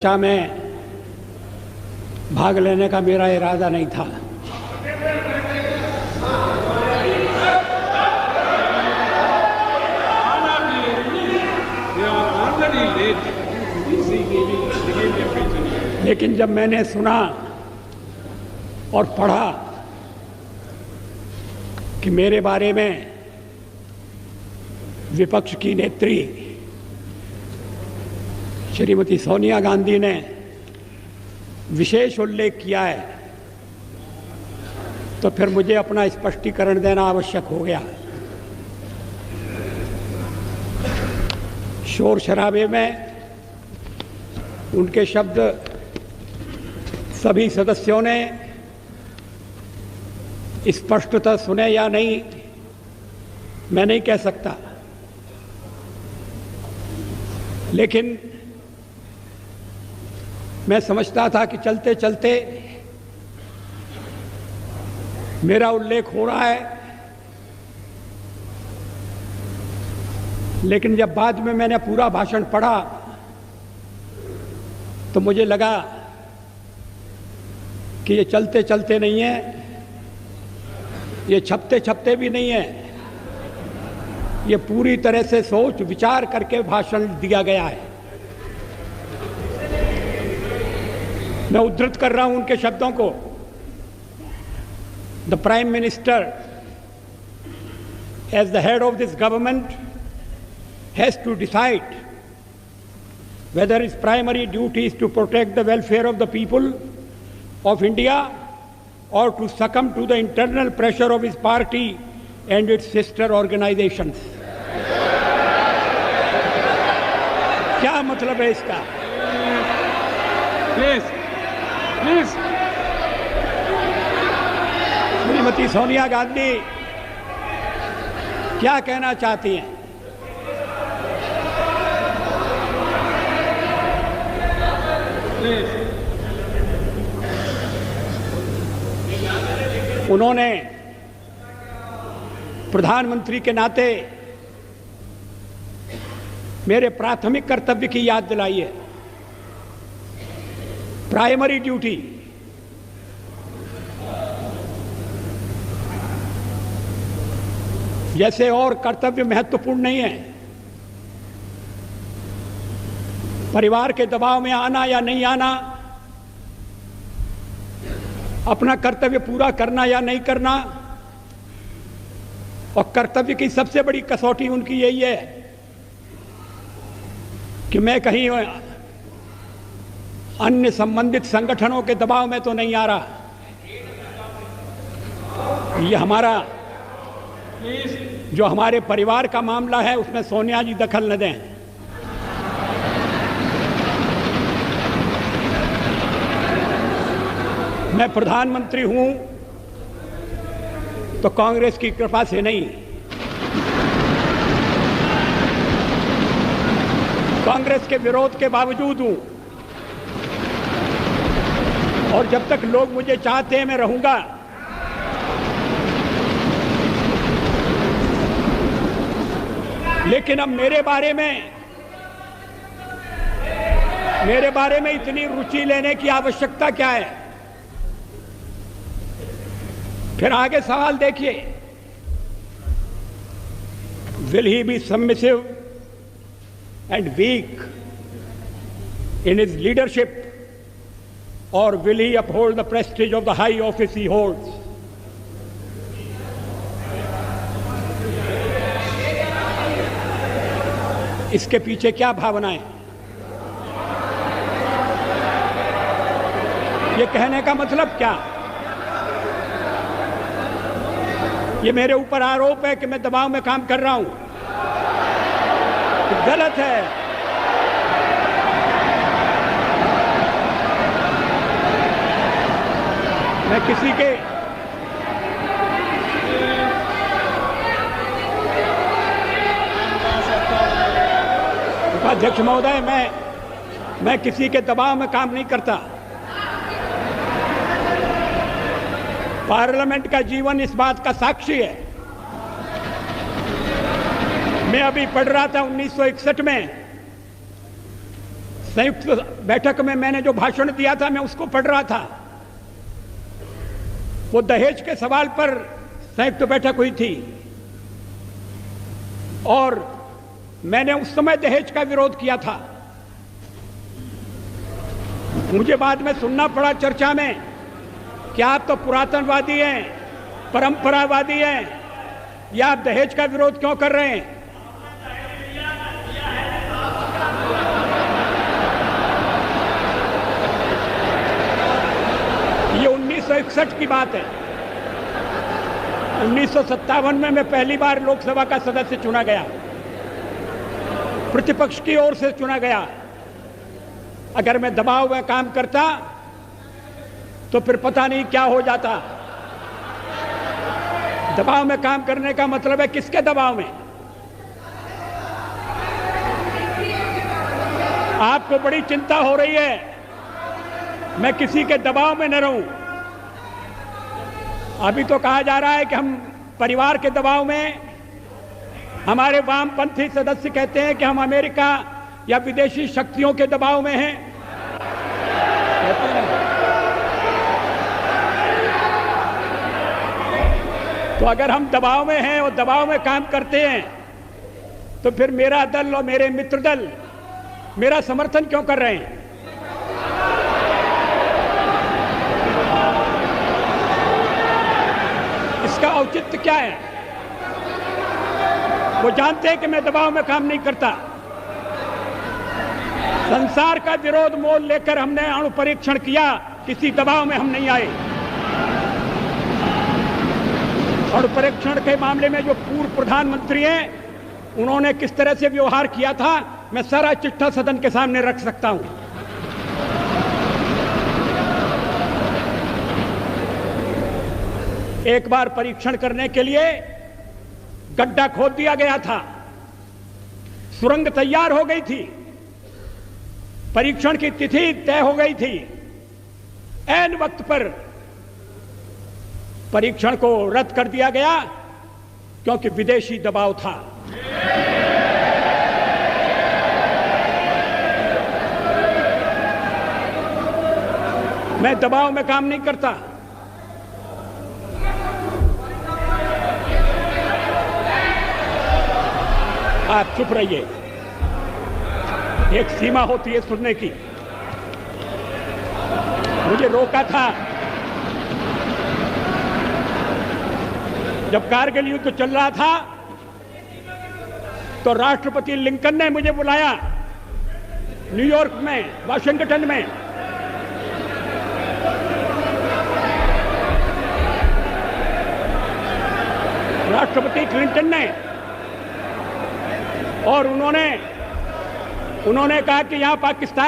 चर्चा में भाग लेने का मेरा इरादा नहीं था। लेकिन जब मैंने सुना और पढ़ा कि मेरे बारे में विपक्ष की नेत्री श्रीमती सोनिया गांधी ने विशेष उल्लेख किया है, तो फिर मुझे अपना स्पष्टीकरण देना आवश्यक हो गया। शोर शराबे में उनके शब्द सभी सदस्यों ने स्पष्टतः सुने या नहीं, मैं नहीं कह सकता, लेकिन मैं समझता था कि चलते चलते मेरा उल्लेख हो रहा है। लेकिन जब बाद में मैंने पूरा भाषण पढ़ा तो मुझे लगा कि ये चलते चलते नहीं है, ये छपते छपते भी नहीं है, ये पूरी तरह से सोच विचार करके भाषण दिया गया है। मैं उद्धृत कर रहा हूं उनके शब्दों को। The prime minister as the head of this government has to decide whether his primary duty is to protect the welfare of the people of India or to succumb to the internal pressure of his party and its sister organizations. क्या मतलब है इसका? Please. Shrimati Sonia Gandhi क्या कहना चाहती हैं? उन्होंने प्रधानमंत्री के नाते मेरे प्राथमिक कर्तव्य की याद दिलाई है। प्राइमरी ड्यूटी, जैसे और कर्तव्य महत्वपूर्ण नहीं है, परिवार के दबाव में आना या नहीं आना, अपना कर्तव्य पूरा करना या नहीं करना, और कर्तव्य की सबसे बड़ी कसौटी उनकी यही है कि मैं कहीं अन्य संबंधित संगठनों के दबाव में तो नहीं आ रहा। ये हमारा जो हमारे परिवार का मामला है उसमें सोनिया जी दखल न दें। मैं प्रधानमंत्री हूं तो कांग्रेस की कृपा से नहीं, कांग्रेस के विरोध के बावजूद हूं, और जब तक लोग मुझे चाहते हैं मैं रहूंगा। लेकिन अब मेरे बारे में इतनी रुचि लेने की आवश्यकता क्या है? फिर आगे सवाल देखिए, will he be submissive and weak in his leadership, or will he uphold the prestige of the high office he holds? इसके पीछे क्या भावनाएं? ये कहने का मतलब क्या? ये मेरे ऊपर आरोप है कि मैं दबाव में काम कर रहा हूं, गलत है। मैं किसी के उपाध्यक्ष महोदय, मैं किसी के दबाव में काम नहीं करता। पार्लियामेंट का जीवन इस बात का साक्षी है। मैं अभी पढ़ रहा था 1961 में संयुक्त बैठक में मैंने जो भाषण दिया था मैं उसको पढ़ रहा था। वो दहेज के सवाल पर संयुक्त बैठक हुई थी और मैंने उस समय दहेज का विरोध किया था। मुझे बाद में सुनना पड़ा चर्चा में कि आप तो पुरातनवादी हैं, परंपरावादी हैं, या आप दहेज का विरोध क्यों कर रहे हैं? ये 1961 की बात है। 1957 में मैं पहली बार लोकसभा का सदस्य चुना गया, प्रतिपक्ष की ओर से चुना गया। अगर मैं दबाव में काम करता तो फिर पता नहीं क्या हो जाता। दबाव में काम करने का मतलब है किसके दबाव में? आपको बड़ी चिंता हो रही है मैं किसी के दबाव में न रहूं। अभी तो कहा जा रहा है कि हम परिवार के दबाव में, हमारे वामपंथी सदस्य कहते हैं कि हम अमेरिका या विदेशी शक्तियों के दबाव में हैं। तो अगर हम दबाव में हैं और दबाव में काम करते हैं तो फिर मेरा दल और मेरे मित्र दल मेरा समर्थन क्यों कर रहे हैं? इसका औचित्य क्या है? वो जानते हैं कि मैं दबाव में काम नहीं करता। संसार का विरोध मोल लेकर हमने अणु परीक्षण किया, किसी दबाव में हम नहीं आए। अणु परीक्षण के मामले में जो पूर्व प्रधानमंत्री हैं उन्होंने किस तरह से व्यवहार किया था मैं सारा चिट्ठा सदन के सामने रख सकता हूं। एक बार परीक्षण करने के लिए गड्ढा खोद दिया गया था, सुरंग तैयार हो गई थी, परीक्षण की तिथि तय हो गई थी। ऐन वक्त पर परीक्षण को रद्द कर दिया गया क्योंकि विदेशी दबाव था। मैं दबाव में काम नहीं करता। आप चुप रहिए, एक सीमा होती है सुनने की। मुझे रोका था जब कारगिल युद्ध चल रहा था तो राष्ट्रपति लिंकन ने मुझे बुलाया न्यूयॉर्क में, वाशिंगटन में। राष्ट्रपति क्लिंटन ने, और उन्होंने कहा कि यहां पाकिस्तान